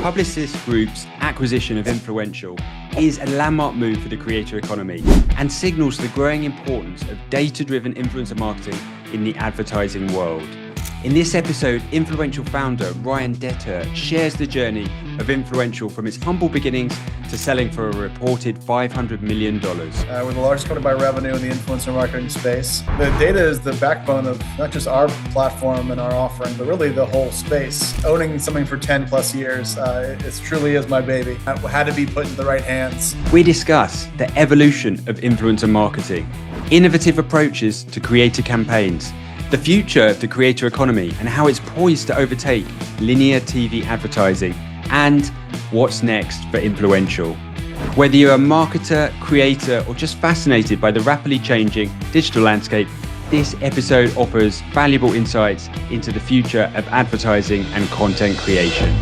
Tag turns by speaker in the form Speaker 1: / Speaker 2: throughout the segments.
Speaker 1: Publicis Group's acquisition of Influential is a landmark move for the creator economy and signals the growing importance of data-driven influencer marketing in the advertising world. In this episode, Influential founder Ryan Detter shares the journey of Influential from its humble beginnings to selling for a reported $500 million.
Speaker 2: We're the largest company by revenue in the influencer marketing space. The data is the backbone of not just our platform and our offering, but really the whole space. Owning something for 10 plus years, it truly is my baby. It had to be put in the right hands.
Speaker 1: We discuss the evolution of influencer marketing, innovative approaches to creator campaigns, the future of the creator economy and how it's poised to overtake linear TV advertising, and what's next for Influential. Whether you're a marketer, creator, or just fascinated by the rapidly changing digital landscape, this episode offers valuable insights into the future of advertising and content creation.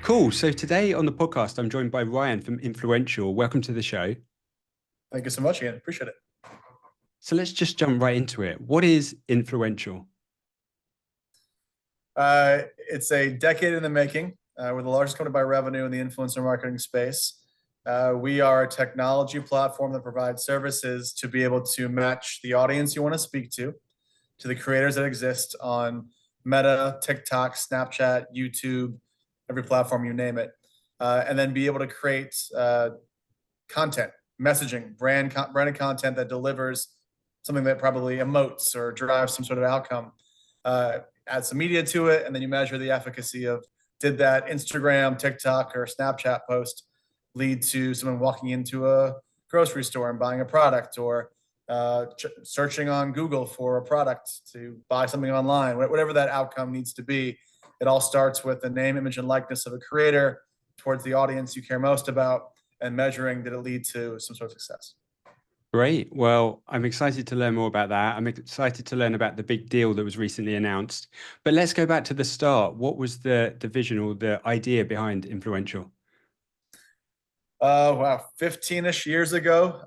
Speaker 1: Cool. So today on the podcast, I'm joined by Ryan from Influential. Welcome to the show.
Speaker 2: Thank you so much, Ian. Appreciate it.
Speaker 1: So let's just jump right into it. What is Influential?
Speaker 2: It's a decade in the making. We're the largest company by revenue in the influencer marketing space. We are a technology platform that provides services to be able to match the audience you want to speak to the creators that exist on Meta, TikTok, Snapchat, YouTube, every platform, you name it, and then be able to create content, messaging, branded content that delivers something that probably emotes or drives some sort of outcome. Add some media to it, and then you measure the efficacy of, did that Instagram, TikTok, or Snapchat post lead to someone walking into a grocery store and buying a product, or searching on Google for a product to buy something online, whatever that outcome needs to be. It all starts with the name, image, and likeness of a creator towards the audience you care most about, and measuring, did it lead to some sort of success.
Speaker 1: Great. Well, I'm excited to learn more about that. I'm excited to learn about the big deal that was recently announced. But let's go back to the start. What was the vision or the idea behind Influential?
Speaker 2: Wow, 15-ish years ago,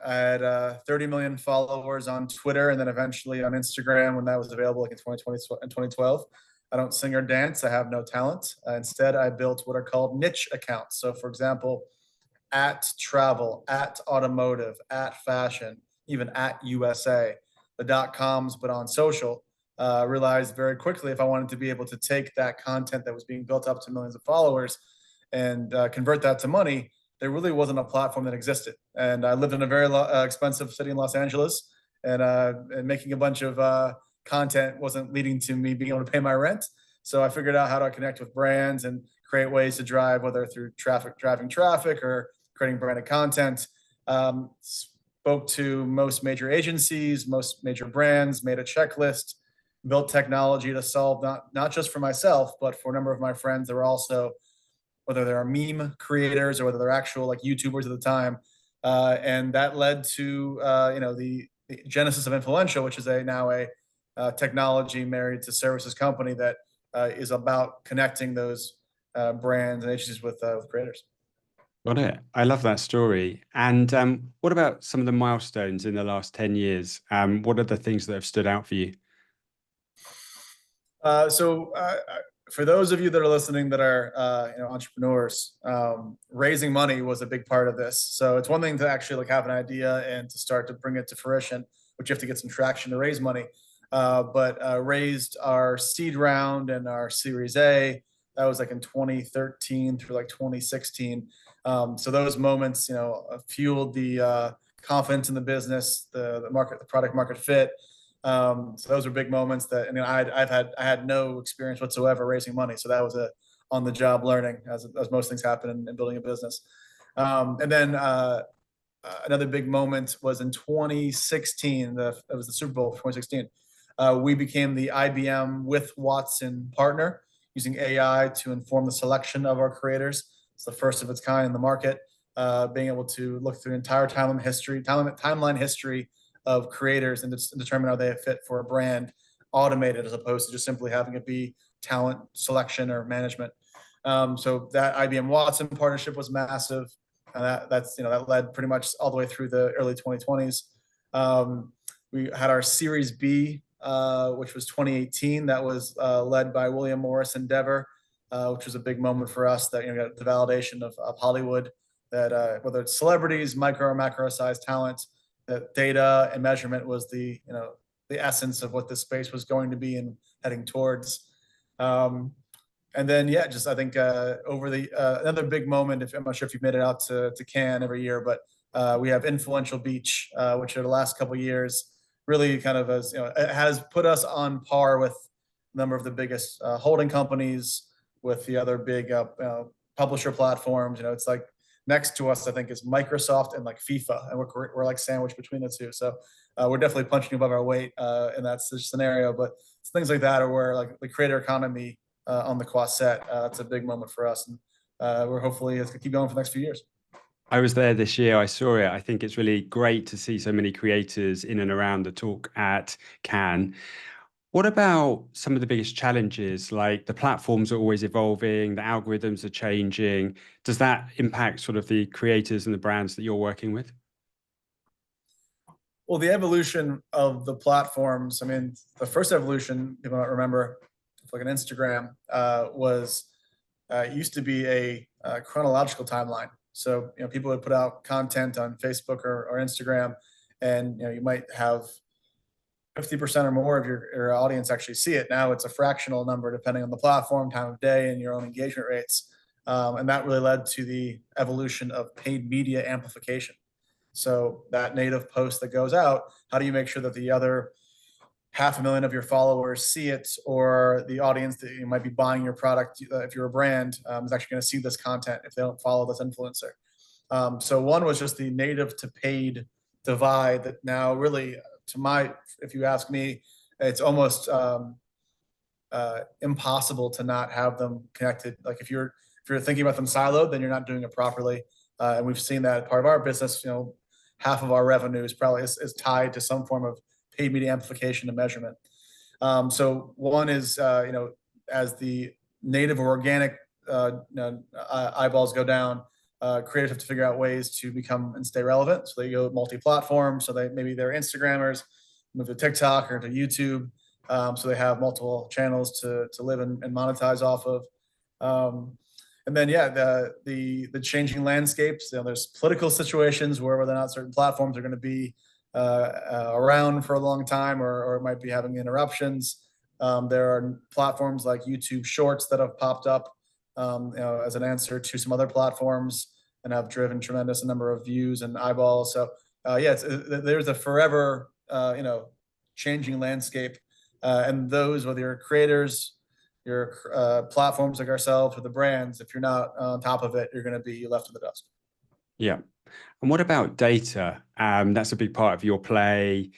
Speaker 2: I had 30 million followers on Twitter, and then eventually on Instagram when that was available, like in 2020 and 2012. I don't sing or dance. I have no talent. Instead, I built what are called niche accounts. So, for example, at travel, at automotive, at fashion, even at USA, the .coms, but on social. Realized very quickly, if I wanted to be able to take that content that was being built up to millions of followers and convert that to money, there really wasn't a platform that existed. And I lived in a very expensive city in Los Angeles, and making a bunch of content wasn't leading to me being able to pay my rent. So I figured out how to connect with brands and create ways to drive, whether through driving traffic or creating branded content. Spoke to most major agencies, most major brands, made a checklist, built technology to solve not just for myself, but for a number of my friends that were also, whether they're meme creators or whether they're actual like YouTubers at the time. And that led to the genesis of Influential, which is now a technology married to services company that is about connecting those brands and agencies with creators.
Speaker 1: Got it. I love that story. And what about some of the milestones in the last 10 years? What are the things that have stood out for you?
Speaker 2: So for those of you that are listening that are entrepreneurs, raising money was a big part of this. So it's one thing to actually have an idea and to start to bring it to fruition, but you have to get some traction to raise money. But raised our seed round and our Series A. That was in 2013 through 2016. So those moments, fueled the confidence in the business, the product market fit. So those were big moments that, I had no experience whatsoever raising money. So that was a on the job learning, as most things happen in building a business. And then another big moment was in 2016. It was the Super Bowl of 2016. We became the IBM with Watson partner, using AI to inform the selection of our creators. It's the first of its kind in the market, being able to look through the entire timeline history of creators and determine how they fit for a brand, automated as opposed to just simply having it be talent selection or management. So that IBM Watson partnership was massive. And that led pretty much all the way through the early 2020s. We had our Series B, which was 2018. That was led by William Morris Endeavor, which was a big moment for us. That got the validation of Hollywood. That whether it's celebrities, micro or macro sized talent, that data and measurement was the essence of what this space was going to be and heading towards. And then, yeah, just I think over the another big moment. If I'm not sure if you've made it out to Cannes every year, but we have Influential Beach, which in the last couple of years really kind of it has put us on par with a number of the biggest holding companies, with the other big publisher platforms. It's like next to us, I think, is Microsoft and like FIFA, and we're like sandwiched between the two. So we're definitely punching above our weight in that scenario. But it's things like that, or where like the creator economy on the Quaset, it's a big moment for us, and we're hopefully it's gonna keep going for the next few years.
Speaker 1: I was there this year. I saw it. I think it's really great to see so many creators in and around the talk at Cannes. What about some of the biggest challenges? Like the platforms are always evolving, the algorithms are changing. Does that impact sort of the creators and the brands that you're working with?
Speaker 2: Well, the evolution of the platforms, I mean, the first evolution, you might remember, like an Instagram, was used to be a chronological timeline. So people would put out content on Facebook or Instagram, and you might have 50% or more of your audience actually see it. Now it's a fractional number depending on the platform, time of day, and your own engagement rates. And that really led to the evolution of paid media amplification. So that native post that goes out, how do you make sure that the other 500,000 of your followers see it, or the audience that you might be buying your product, if you're a brand, is actually going to see this content if they don't follow this influencer? So one was just the native to paid divide that now really, if you ask me, it's almost impossible to not have them connected. Like if you're thinking about them siloed, then you're not doing it properly. And we've seen that part of our business. Half of our revenue is probably is tied to some form of paid media amplification and measurement. So one is, as the native or organic eyeballs go down, creators have to figure out ways to become and stay relevant. So they go multi-platform. So maybe they're Instagrammers, move to TikTok or to YouTube. So they have multiple channels to live and monetize off of. And then, yeah, the changing landscapes. There's political situations where whether or not certain platforms are going to be around for a long time, or it might be having interruptions. There are platforms like YouTube Shorts that have popped up as an answer to some other platforms and have driven tremendous number of views and eyeballs. So there's a forever changing landscape, and those, whether you're creators, your platforms like ourselves, or the brands, if you're not on top of it, you're going to be left in the dust.
Speaker 1: Yeah. And what about data? That's a big part of your play.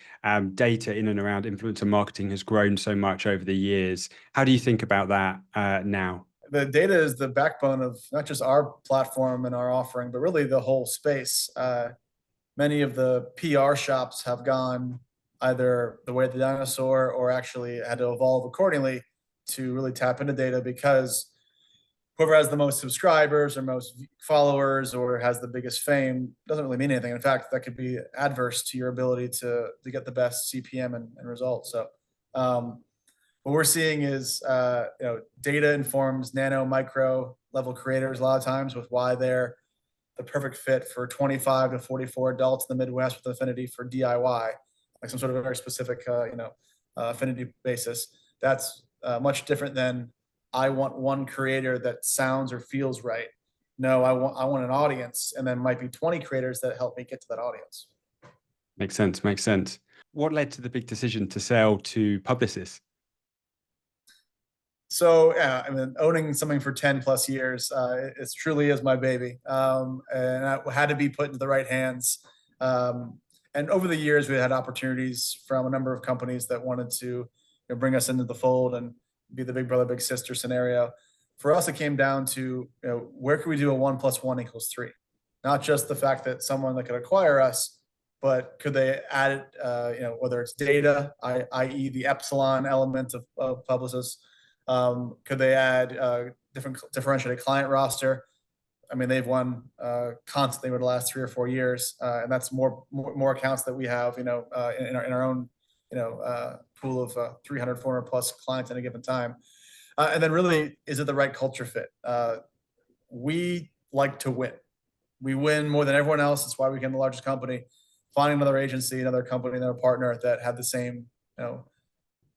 Speaker 1: Data in and around influencer marketing has grown so much over the years. How do you think about that now?
Speaker 2: The data is the backbone of not just our platform and our offering, but really the whole space. Many of the PR shops have gone either the way of the dinosaur, or actually had to evolve accordingly to really tap into data, because whoever has the most subscribers or most followers or has the biggest fame doesn't really mean anything. In fact, that could be adverse to your ability to get the best CPM and results. So what we're seeing is data informs nano, micro level creators a lot of times with why they're the perfect fit for 25 to 44 adults in the Midwest with affinity for DIY, like some sort of very specific affinity basis. That's much different than I want one creator that sounds or feels right. No, I want an audience, and then might be 20 creators that help me get to that audience.
Speaker 1: Makes sense. Makes sense. What led to the big decision to sell to Publicis?
Speaker 2: So yeah, I mean, owning something for 10 plus years, it truly is my baby, and I had to be put into the right hands. And over the years, we had opportunities from a number of companies that wanted to bring us into the fold and be the big brother, big sister scenario. For us, it came down to where could we do a 1 + 1 = 3? Not just the fact that someone that could acquire us, but could they add whether it's data, i.e. the epsilon element of Publicis, could they add differentiated client roster, I mean, they've won constantly over the last 3 or 4 years, and that's more accounts that we have, in our own, pool of 300, 400 plus clients at a given time. And then really, is it the right culture fit? We like to win. We win more than everyone else. That's why we became the largest company. Finding another agency, another company, another partner that had the same,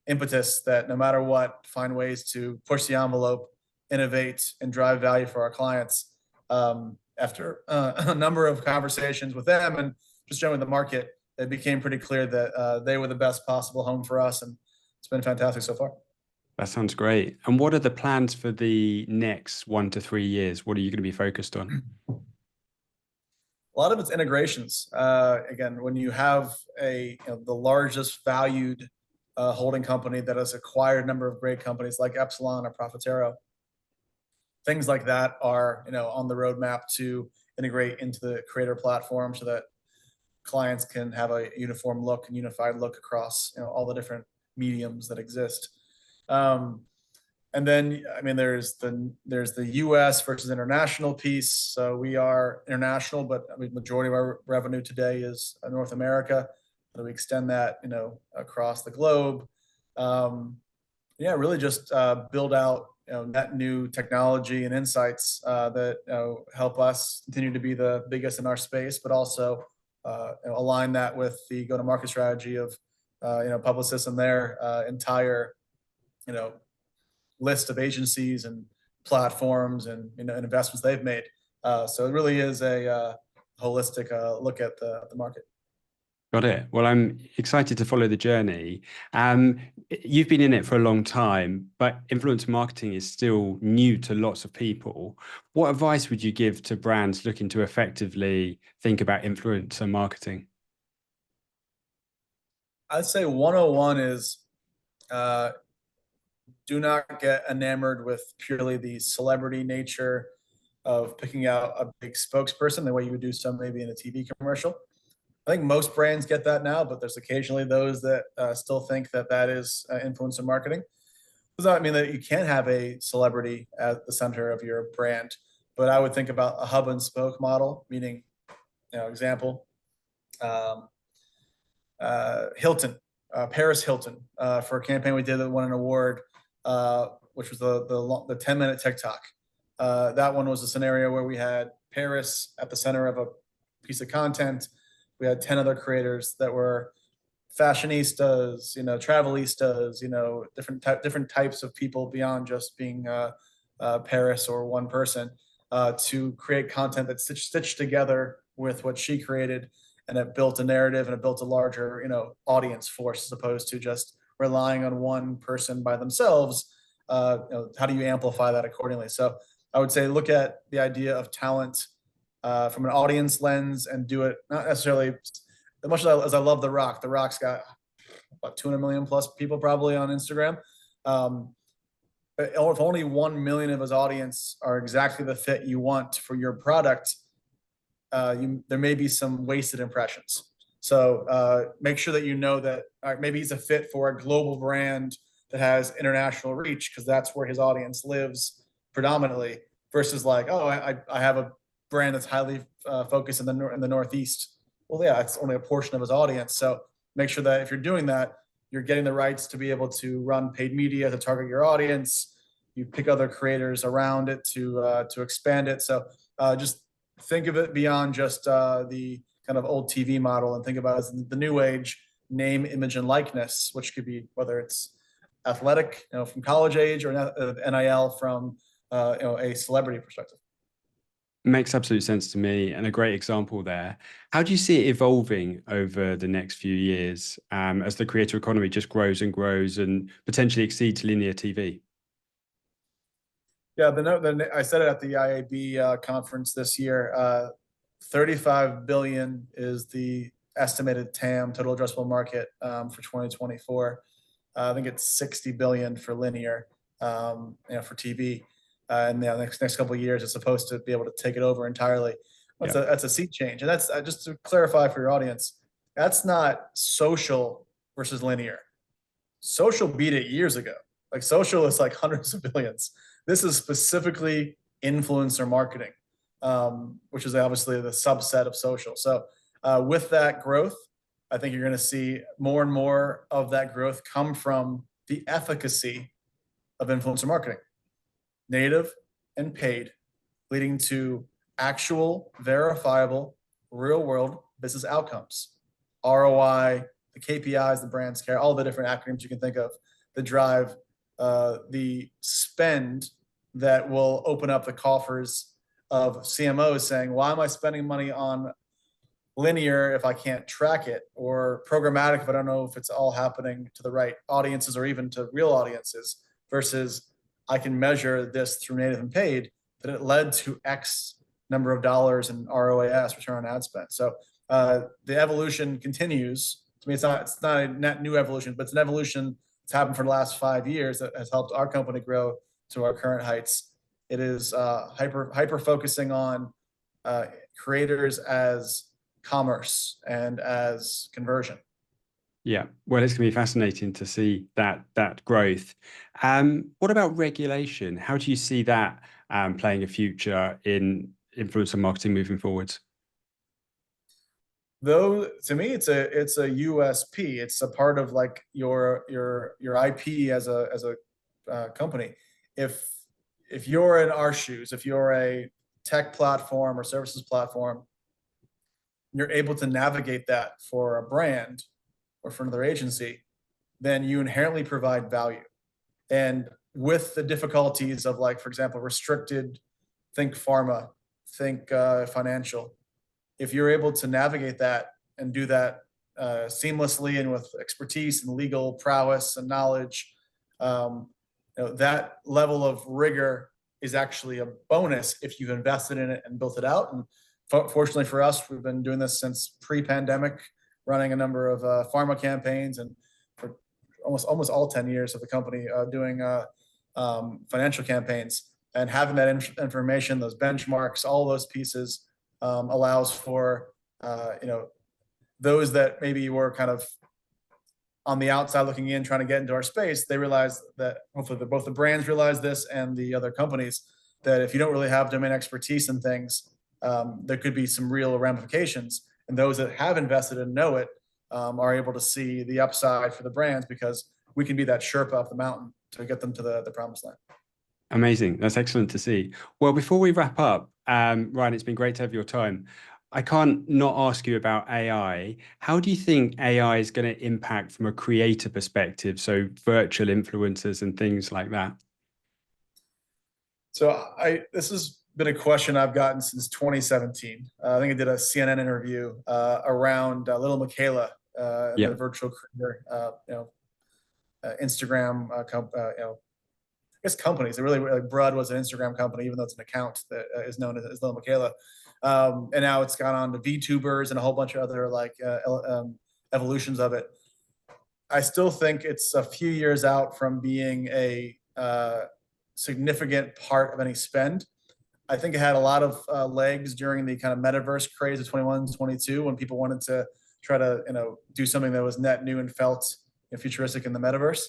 Speaker 2: impetus, that no matter what, find ways to push the envelope, innovate, and drive value for our clients. After a number of conversations with them and just generally the market, it became pretty clear that they were the best possible home for us, and it's been fantastic so far.
Speaker 1: That sounds great. And what are the plans for the next 1 to 3 years? What are you going to be focused on?
Speaker 2: A lot of it's integrations. Again, when you have the largest valued holding company that has acquired a number of great companies like Epsilon or Profitero, things like that are on the roadmap to integrate into the creator platform so that clients can have a uniform look and unified look across all the different mediums that exist. And then, I mean, there's the U.S. versus international piece. So we are international, but I mean, majority of our revenue today is North America. So we extend that, across the globe. Really just build out net new technology and insights that help us continue to be the biggest in our space, but also align that with the go-to-market strategy of Publicis and their entire list of agencies and platforms and investments they've made. So it really is a holistic look at the market.
Speaker 1: Got it. Well, I'm excited to follow the journey. You've been in it for a long time, but influencer marketing is still new to lots of people. What advice would you give to brands looking to effectively think about influencer marketing?
Speaker 2: I'd say 101 is do not get enamored with purely the celebrity nature of picking out a big spokesperson the way you would do some maybe in a TV commercial. I think most brands get that now, but there's occasionally those that still think that is influencer marketing. Does not mean that you can't have a celebrity at the center of your brand, but I would think about a hub and spoke model, meaning, example, Hilton, Paris Hilton, for a campaign we did that won an award, which was the 10-minute TikTok. That one was a scenario where we had Paris at the center of a piece of content. We had 10 other creators that were fashionistas, travelistas, different types of people beyond just being Paris or one person, to create content that's stitched together with what she created, and it built a narrative and it built a larger, audience force as opposed to just relying on one person by themselves. How do you amplify that accordingly? So I would say look at the idea of talent from an audience lens and do it not necessarily as much as I love The Rock. The Rock's got about 200 million plus people probably on Instagram. But if only 1 million of his audience are exactly the fit you want for your product, there may be some wasted impressions. So make sure that that maybe he's a fit for a global brand that has international reach because that's where his audience lives predominantly, versus like, oh, I have a brand that's highly focused in the Northeast. Well, yeah, it's only a portion of his audience. So make sure that if you're doing that, you're getting the rights to be able to run paid media to target your audience. You pick other creators around it to expand it. So just think of it beyond just the kind of old TV model and think about it as the new age name, image, and likeness, which could be whether it's athletic, from college age, or NIL from a celebrity perspective.
Speaker 1: Makes absolute sense to me, and a great example there. How do you see it evolving over the next few years as the creator economy just grows and grows and potentially exceeds linear TV?
Speaker 2: Yeah, I said it at the IAB conference this year. 35 billion is the estimated TAM, total addressable market, for 2024. I think it's 60 billion for linear, for TV. And the next couple of years, it's supposed to be able to take it over entirely. That's a sea change, and that's just to clarify for your audience. That's not social versus linear. Social beat it years ago. Like social is like hundreds of billions. This is specifically influencer marketing. which is obviously the subset of social. So with that growth, I think you're going to see more and more of that growth come from the efficacy of influencer marketing, native and paid, leading to actual, verifiable, real world business outcomes, ROI, the KPIs, the brands care, all the different acronyms you can think of that drive the spend that will open up the coffers of CMOs saying, why am I spending money on linear if I can't track it, or programmatic if I don't know if it's all happening to the right audiences or even to real audiences, versus I can measure this through native and paid, that it led to X number of dollars in ROAS, return on ad spend. So the evolution continues. To me, it's not a net new evolution, but it's an evolution that's happened for the last 5 years that has helped our company grow to our current heights. It is hyper focusing on creators as commerce and as conversion.
Speaker 1: Yeah, well, it's going to be fascinating to see that growth. What about regulation? How do you see that playing a future in influencer marketing moving forwards?
Speaker 2: Though to me, it's a USP. It's a part of like your IP as a company. If you're in our shoes, if you're a tech platform or services platform, you're able to navigate that for a brand or for another agency, then you inherently provide value. And with the difficulties of, like, for example, restricted, think pharma, think financial, if you're able to navigate that and do that seamlessly and with expertise and legal prowess and knowledge, that level of rigor is actually a bonus if you've invested in it and built it out. And fortunately for us, we've been doing this since pre-pandemic, running a number of pharma campaigns, and for almost all 10 years of the company doing financial campaigns. And having that information, those benchmarks, all those pieces allows for those that maybe were kind of on the outside looking in, trying to get into our space. They realize that, hopefully both the brands realize this and the other companies, that if you don't really have domain expertise in things, there could be some real ramifications. And those that have invested and know it are able to see the upside for the brands, because we can be that Sherpa up the mountain to get them to the promised land.
Speaker 1: Amazing. That's excellent to see. Well, before we wrap up, Ryan, it's been great to have your time. I can't not ask you about AI. How do you think AI is going to impact from a creator perspective? So virtual influencers and things like that.
Speaker 2: So this has been a question I've gotten since 2017. I think I did a CNN interview around little Michaela, the virtual creator, Instagram, I guess companies. It really, like, Brud was an Instagram company, even though it's an account that is known as Little Michaela. And now it's gone on to VTubers and a whole bunch of other evolutions of it. I still think it's a few years out from being a significant part of any spend. I think it had a lot of legs during the kind of metaverse craze of 21, 22, when people wanted to try to do something that was net new and felt futuristic in the metaverse.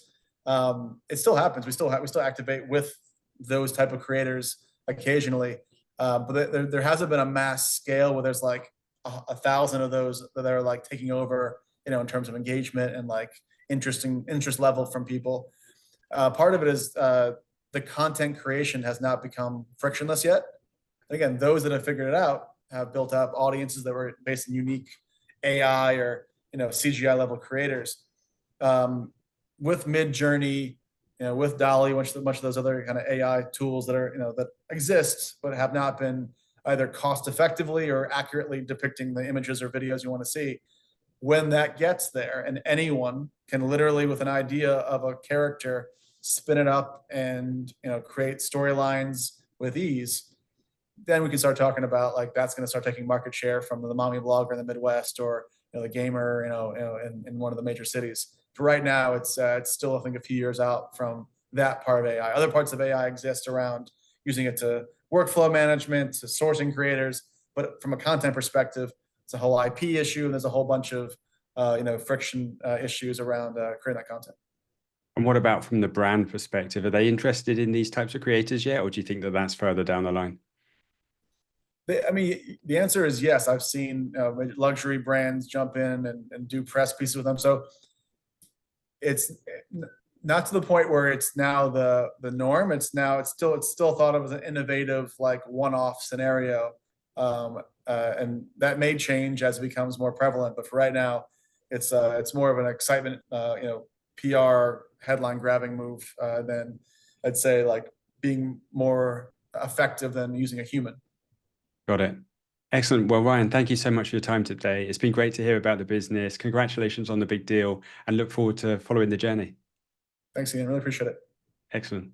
Speaker 2: It still happens. We still activate with those type of creators occasionally, but there hasn't been a mass scale where there's like 1,000 of those that are like taking over, in terms of engagement and like interest level from people. Part of it is the content creation has not become frictionless yet. And again, those that have figured it out have built up audiences that were based in unique AI or CGI level creators. With Midjourney, with DALL-E, much of those other kind of AI tools that are that exist but have not been either cost effectively or accurately depicting the images or videos you want to see. When that gets there, and anyone can literally, with an idea of a character, spin it up and create storylines with ease, then we can start talking about, like, that's going to start taking market share from the mommy blogger in the Midwest, or the gamer in one of the major cities. For right now, it's still, I think, a few years out from that part of AI. Other parts of AI exist around using it to workflow management, to sourcing creators, but from a content perspective, it's a whole IP issue, and there's a whole bunch of friction issues around creating that content.
Speaker 1: And what about from the brand perspective? Are they interested in these types of creators yet, or do you think that that's further down the line?
Speaker 2: I mean, the answer is yes. I've seen luxury brands jump in and do press pieces with them. So it's not to the point where it's now the norm. It's still thought of as an innovative, like, one-off scenario, and that may change as it becomes more prevalent. But for right now, it's more of an excitement, PR headline grabbing move than, I'd say, like, being more effective than using a human.
Speaker 1: Got it. Excellent. Well, Ryan, thank you so much for your time today. It's been great to hear about the business. Congratulations on the big deal, and look forward to following the journey.
Speaker 2: Thanks again. Really appreciate it.
Speaker 1: Excellent.